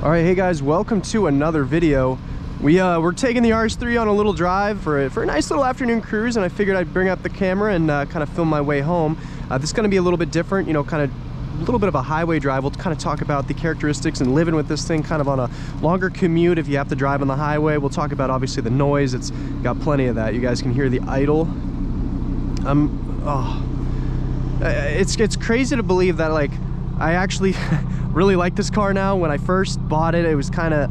All right, hey guys, welcome to another video. We're taking the RS3 on a little drive for a nice little afternoon cruise, and I figured I'd bring up the camera and kind of film my way home. This is going to be a little bit different, you know, kind of a little bit of a highway drive. We'll kind of talk about the characteristics and living with this thing kind of on a longer commute if you have to drive on the highway. We'll talk about obviously the noise. It's got plenty of that. You guys can hear the idle. It's crazy to believe that, like, I actually really like this car now. When I first bought it, it was kind of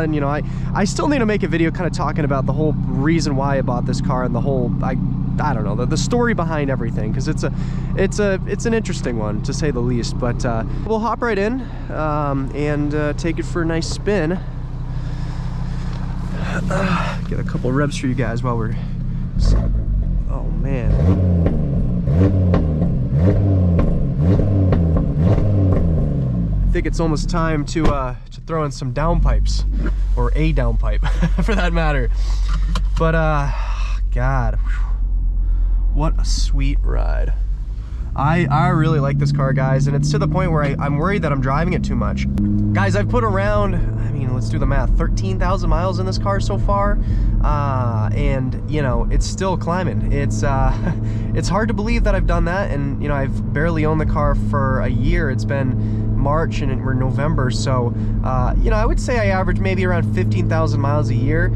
and you know, I still need to make a video kind of talking about the whole reason why I bought this car and the whole I don't know, the story behind everything, because it's an interesting one to say the least. But we'll hop right in and take it for a nice spin. Get a couple revs for you guys while we're, oh man. I think it's almost time to throw in some downpipes, or a downpipe for that matter. But God, what a sweet ride. I really like this car, guys, and it's to the point where I'm worried that I'm driving it too much. Guys, I've put around, I mean, let's do the math, 13,000 miles in this car so far, and you know, it's still climbing. It's hard to believe that I've done that, and you know, I've barely owned the car for a year. It's been March and we're November, so you know, I would say I average maybe around 15,000 miles a year.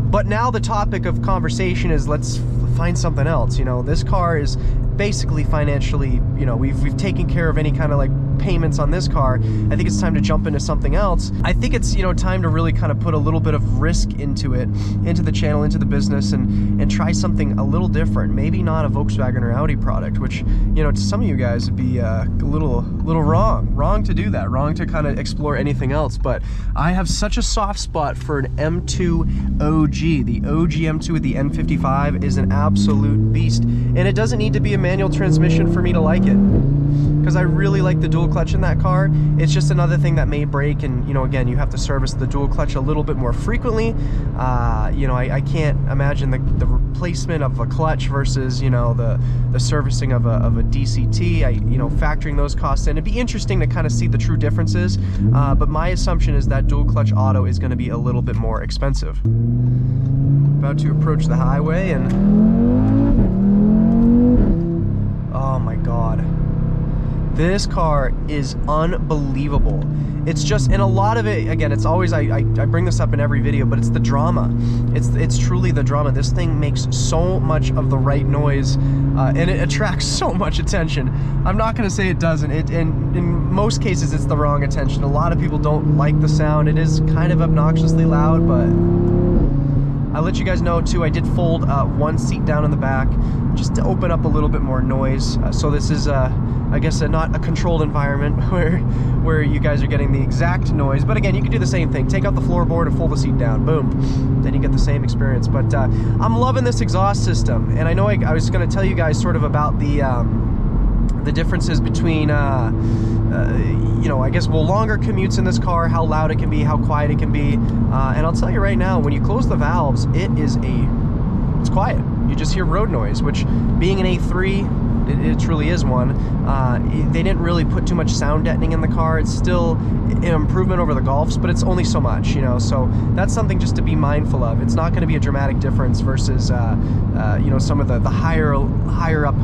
But now the topic of conversation is, let's find something else. You know, this car is basically financially, you know, we've taken care of any kind of like payments on this car. I think it's time to jump into something else. I think it's, you know, time to really kind of put a little bit of risk into it, into the channel, into the business, and try something a little different. Maybe not a Volkswagen or Audi product, which, you know, to some of you guys would be a little wrong to do that, wrong to kind of explore anything else. But I have such a soft spot for an M2 OG. The OG M2 with the N55 is an absolute beast, and it doesn't need to be a manual transmission for me to like it, because I really like the dual clutch in that car. It's just another thing that may break, and you know, again, you have to service the dual clutch a little bit more frequently. You know, I can't imagine the replacement of a clutch versus, you know, the servicing of a DCT. You know, factoring those costs in, it'd be interesting to kind of see the true differences. But my assumption is that dual clutch auto is going to be a little bit more expensive. About to approach the highway, and oh my God, this car is unbelievable. It's just, and a lot of it, again, it's always, I bring this up in every video, but it's the drama. It's truly the drama. This thing makes so much of the right noise, and it attracts so much attention. I'm not gonna say it doesn't. In most cases, it's the wrong attention. A lot of people don't like the sound. It is kind of obnoxiously loud, but I'll let you guys know too, I did fold one seat down in the back just to open up a little bit more noise. So this is, I guess, not a controlled environment where you guys are getting the exact noise. But again, you can do the same thing. Take out the floorboard and fold the seat down. Boom. Then you get the same experience. But I'm loving this exhaust system. And I know I was going to tell you guys sort of about the differences between, you know, I guess, well, longer commutes in this car, how loud it can be, how quiet it can be. And I'll tell you right now, when you close the valves, it's quiet. You just hear road noise, which, being an A3, it truly is one. They didn't really put too much sound deadening in the car. It's still an improvement over the Golfs, but it's only so much, you know, so that's something just to be mindful of. It's not going to be a dramatic difference versus you know, some of the higher up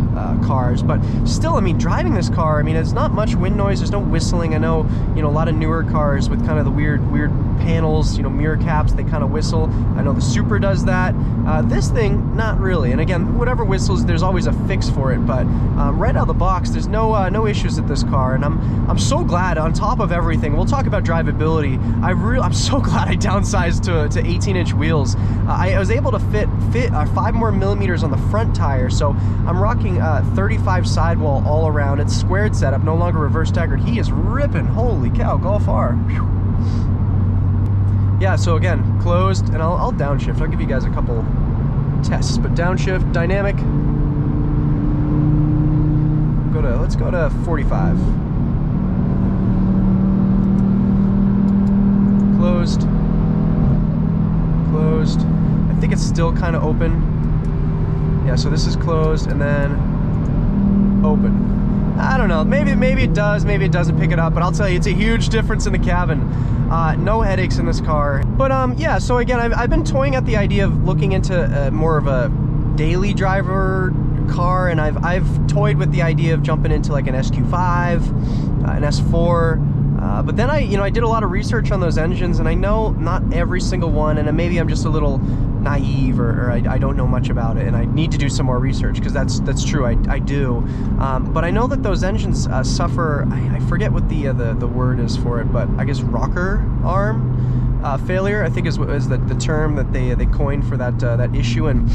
cars. But still, I mean, driving this car, I mean, it's not much wind noise. There's no whistling. I know, you know, a lot of newer cars with kind of the weird panels, you know, mirror caps, they kind of whistle. I know the Supra does that. This thing, not really. And again, whatever whistles, there's always a fix for it. But right out of the box, there's no issues with this car, and I'm so glad. On top of everything, we'll talk about drivability. I'm so glad I downsized to 18-inch wheels. I was able to fit 5 more millimeters on the front tire, so I'm rocking 35 sidewall all around. It's squared setup, no longer reverse staggered. He is ripping. Holy cow, Golf R. Whew. Yeah, so again, closed, and I'll downshift. I'll give you guys a couple tests, but downshift, dynamic. Let's go to 45. Closed. Closed. I think it's still kind of open. Yeah, so this is closed and then open. I don't know, maybe it does, maybe it doesn't pick it up, but I'll tell you, it's a huge difference in the cabin. No headaches in this car. But yeah, so again, I've been toying at the idea of looking into more of a daily driver car, and I've toyed with the idea of jumping into like an SQ5, an S4. But then I did a lot of research on those engines, and I know not every single one, and maybe I'm just a little naive, or I don't know much about it, and I need to do some more research, because that's true, I do. But I know that those engines suffer, I forget what the word is for it, but I guess rocker arm failure, I think is the term that they coined for that issue. And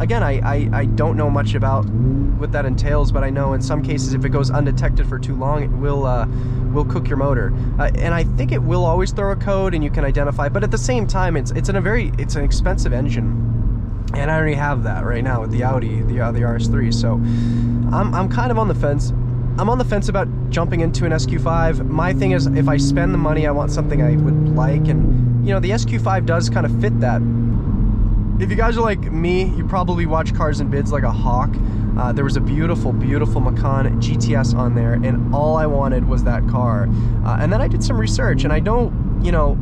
again, I don't know much about what that entails, but I know in some cases if it goes undetected for too long, it will cook your motor. And I think it will always throw a code and you can identify, but at the same time, it's an expensive engine, and I already have that right now with the Audi, the RS3. So I'm kind of on the fence. I'm on the fence about jumping into an SQ5. My thing is, if I spend the money, I want something I would like, and you know, the SQ5 does kind of fit that. If you guys are like me, you probably watch Cars and Bids like a hawk. There was a beautiful, beautiful Macan GTS on there, and all I wanted was that car. And then I did some research, and I don't, you know,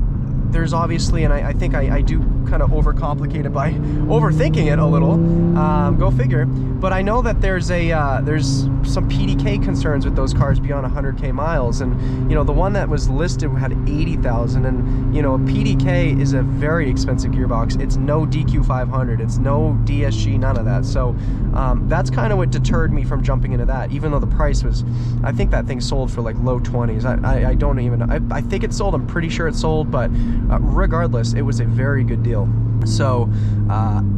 there's obviously, and I think I do kind of overcomplicate it by overthinking it a little, go figure, but I know that there's some PDK concerns with those cars beyond 100k miles, and you know, the one that was listed had 80,000, and you know, a PDK is a very expensive gearbox. It's no DQ500, it's no DSG, none of that. So that's kind of what deterred me from jumping into that, even though the price was, I think that thing sold for like low 20s. I don't even know, I think it sold, I'm pretty sure it sold, but regardless, it was a very good deal. So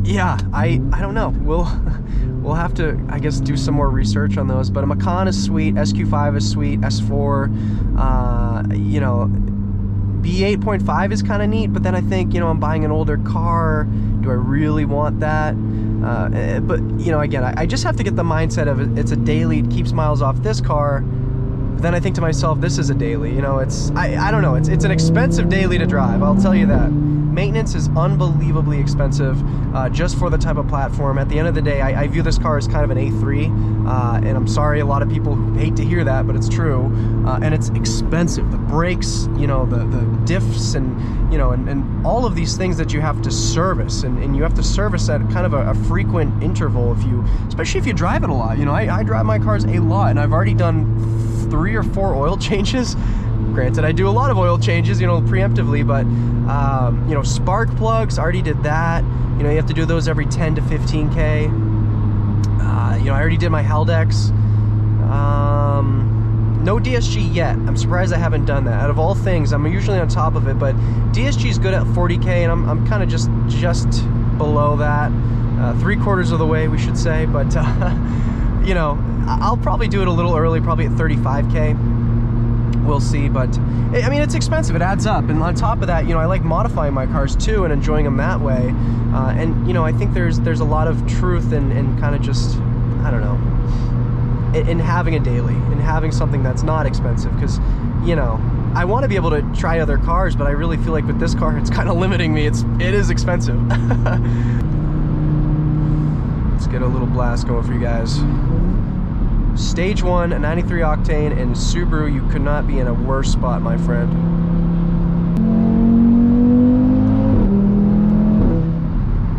yeah, I don't know, we'll have to, I guess, do some more research on those. But a Macan is sweet, SQ5 is sweet, S4, you know, B8.5 is kind of neat, but then I think, you know, I'm buying an older car, do I really want that? But you know, again, I just have to get the mindset of it's a daily, it keeps miles off this car. But then I think to myself, this is a daily, you know, it's, I don't know, it's an expensive daily to drive, I'll tell you that. Maintenance is unbelievably expensive, just for the type of platform. At the end of the day, I view this car as kind of an A3, and I'm sorry, a lot of people hate to hear that, but it's true. And it's expensive. The brakes, you know, the diffs, and you know, and all of these things that you have to service, and you have to service at kind of a frequent interval, especially if you drive it a lot. You know, I drive my cars a lot, and I've already done 3 or 4 oil changes. Granted, I do a lot of oil changes, you know, preemptively, but you know, spark plugs, already did that. You know, you have to do those every 10 to 15k. You know, I already did my Haldex. No DSG yet. I'm surprised I haven't done that. Out of all things, I'm usually on top of it, but DSG is good at 40k, and I'm kind of just below that, 3/4 of the way, we should say. But you know, I'll probably do it a little early, probably at 35k. We'll see, but I mean, it's expensive, it adds up. And on top of that, you know, I like modifying my cars too and enjoying them that way. And you know, I think there's a lot of truth in kind of just, I don't know, in having a daily, in having something that's not expensive, because you know, I want to be able to try other cars, but I really feel like with this car, it's kind of limiting me. It is expensive. Let's get a little blast going for you guys. Stage 1, a 93 octane, and Subaru, you could not be in a worse spot, my friend.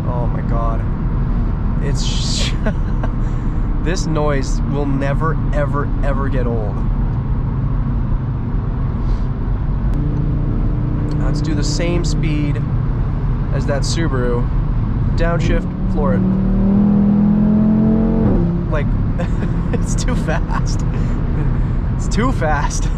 Oh my god. It's just this noise will never, ever, ever get old. Let's do the same speed as that Subaru. Downshift, floor it. Like, it's too fast. It's too fast.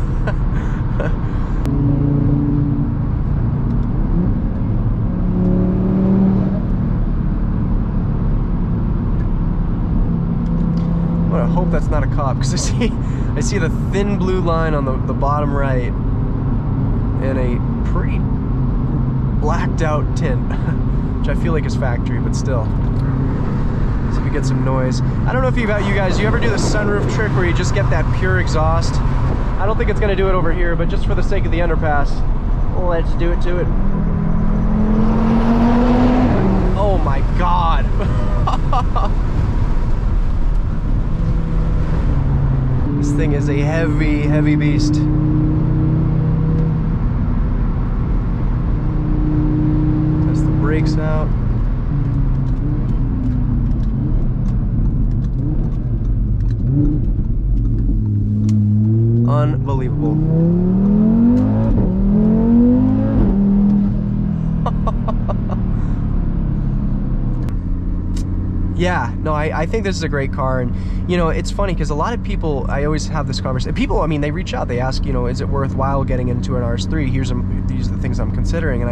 Well, I hope that's not a cop, because I see the thin blue line on the bottom right and a pretty blacked out tint, which I feel like is factory, but still. See if we get some noise. I don't know if you guys, you ever do the sunroof trick where you just get that pure exhaust? I don't think it's gonna do it over here, but just for the sake of the underpass, let's do it to it. Oh my god. This thing is a heavy, heavy beast. Test the brakes out. Unbelievable. Yeah, no, I think this is a great car. And you know, it's funny because a lot of people, I always have this conversation. People, I mean, they reach out, they ask, you know, is it worthwhile getting into an RS3? These are the things I'm considering. And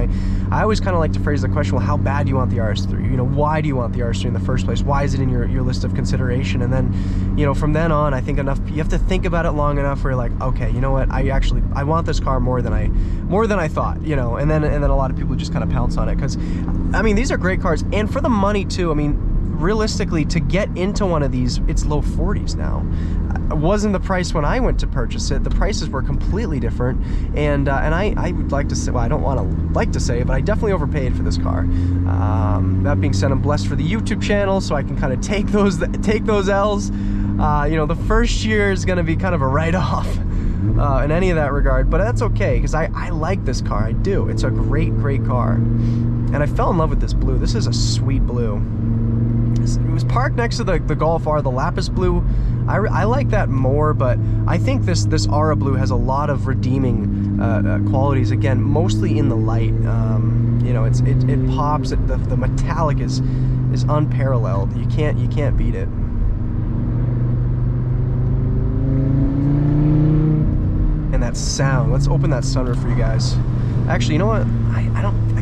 I always kind of like to phrase the question, well, how bad do you want the RS3? You know, why do you want the RS3 in the first place? Why is it in your list of consideration? And then, you know, from then on, I think you have to think about it long enough where you're like, okay, you know what, I want this car more than I thought, you know. And then a lot of people just kind of pounce on it because, I mean, these are great cars, and for the money too. I mean, realistically, to get into one of these, it's low 40s now. It wasn't the price when I went to purchase it. The prices were completely different, and I would like to say, well, I don't want to like to say it, but I definitely overpaid for this car. That being said, I'm blessed for the YouTube channel, so I can kind of take those L's. You know, the first year is going to be kind of a write-off in any of that regard, but that's okay because I like this car. I do. It's a great car, and I fell in love with this blue. This is a sweet blue. It was parked next to the Golf R, the Lapis Blue. I like that more, but I think this Aura Blue has a lot of redeeming qualities. Again, mostly in the light. You know, it pops. The metallic is unparalleled. You can't beat it. And that sound. Let's open that sunroof for you guys. Actually, you know what? I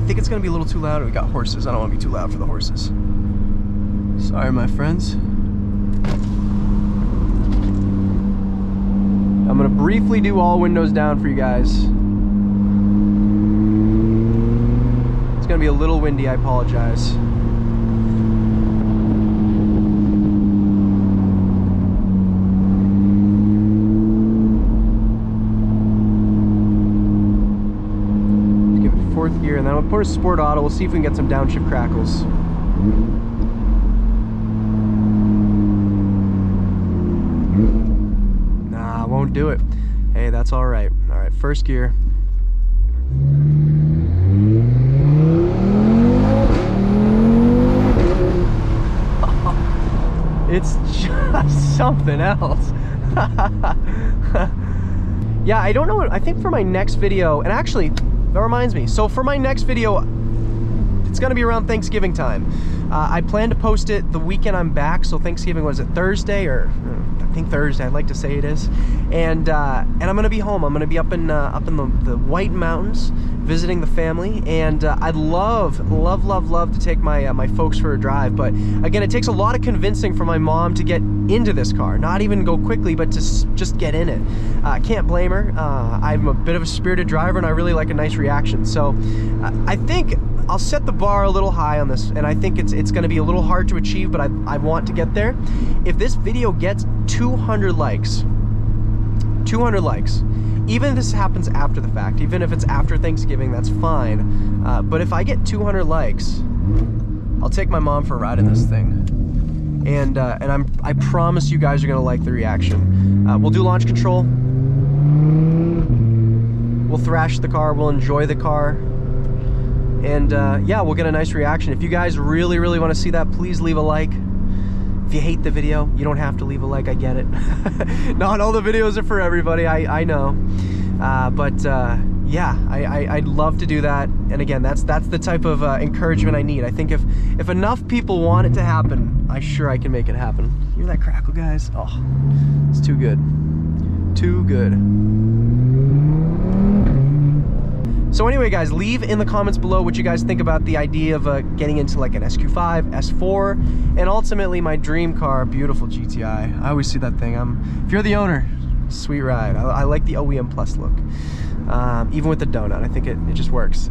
think it's gonna be a little too loud. We got horses. I don't want to be too loud for the horses. Sorry, my friends. I'm gonna briefly do all windows down for you guys. It's gonna be a little windy, I apologize. Let's give it fourth gear, and then I'll put a sport auto. We'll see if we can get some downshift crackles. Won't do it. Hey, that's all right. All right, first gear. It's just something else. Yeah, I don't know what, I think for my next video, and actually, that reminds me. So for my next video, it's gonna be around Thanksgiving time. I plan to post it the weekend I'm back. So Thanksgiving, was it Thursday or? I think Thursday, I'd like to say it is, and I'm gonna be home. I'm gonna be up in the White Mountains visiting the family, and I'd love to take my folks for a drive. But again, it takes a lot of convincing for my mom to get into this car. Not even go quickly, but to just get in it. I can't blame her. I'm a bit of a spirited driver, and I really like a nice reaction. So I think I'll set the bar a little high on this, and I think it's going to be a little hard to achieve, but I want to get there. If this video gets 200 likes, even if this happens after the fact, even if it's after Thanksgiving, that's fine. But if I get 200 likes, I'll take my mom for a ride in this thing. And I promise you guys are going to like the reaction. We'll do launch control. We'll thrash the car. We'll enjoy the car. And yeah, we'll get a nice reaction. If you guys really want to see that, please leave a like. If you hate the video, you don't have to leave a like, I get it. Not all the videos are for everybody, I know. But yeah, I'd love to do that. And again, that's the type of encouragement I need. I think if enough people want it to happen, I'm sure I can make it happen. Hear that crackle, guys? Oh, it's too good. Too good. So anyway, guys, leave in the comments below what you guys think about the idea of getting into like an SQ5, S4, and ultimately my dream car, beautiful GTI. I always see that thing. If you're the owner, sweet ride. I like the OEM Plus look. Even with the donut, I think it just works.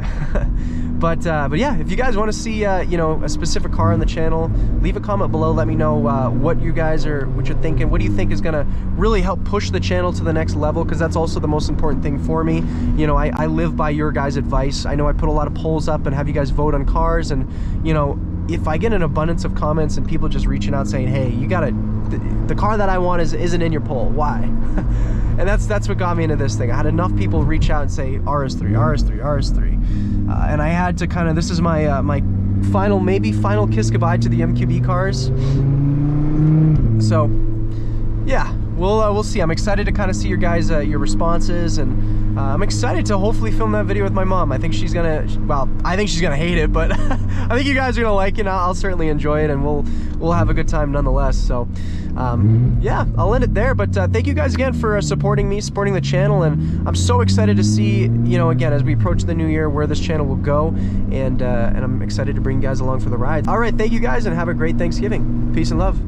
But yeah, if you guys want to see you know, a specific car on the channel, leave a comment below. Let me know what you're thinking. What do you think is gonna really help push the channel to the next level? Because that's also the most important thing for me. You know, I live by your guys' advice. I know I put a lot of polls up and have you guys vote on cars, and you know, if I get an abundance of comments and people just reaching out saying, hey, you gotta, the car that I want isn't in your poll, why? And that's what got me into this thing. I had enough people reach out and say RS3, RS3, RS3, and I had to kind of, this is my my final kiss goodbye to the MQB cars. So yeah, we'll see. I'm excited to kind of see your guys your responses, and I'm excited to hopefully film that video with my mom. I think she's gonna, well, I think she's gonna hate it, but I think you guys are gonna like it. I'll certainly enjoy it, and we'll have a good time nonetheless. So yeah, I'll end it there, but thank you guys again for supporting me, supporting the channel, and I'm so excited to see, you know, again, as we approach the new year, where this channel will go, and I'm excited to bring you guys along for the ride. All right, thank you guys, and have a great Thanksgiving. Peace and love.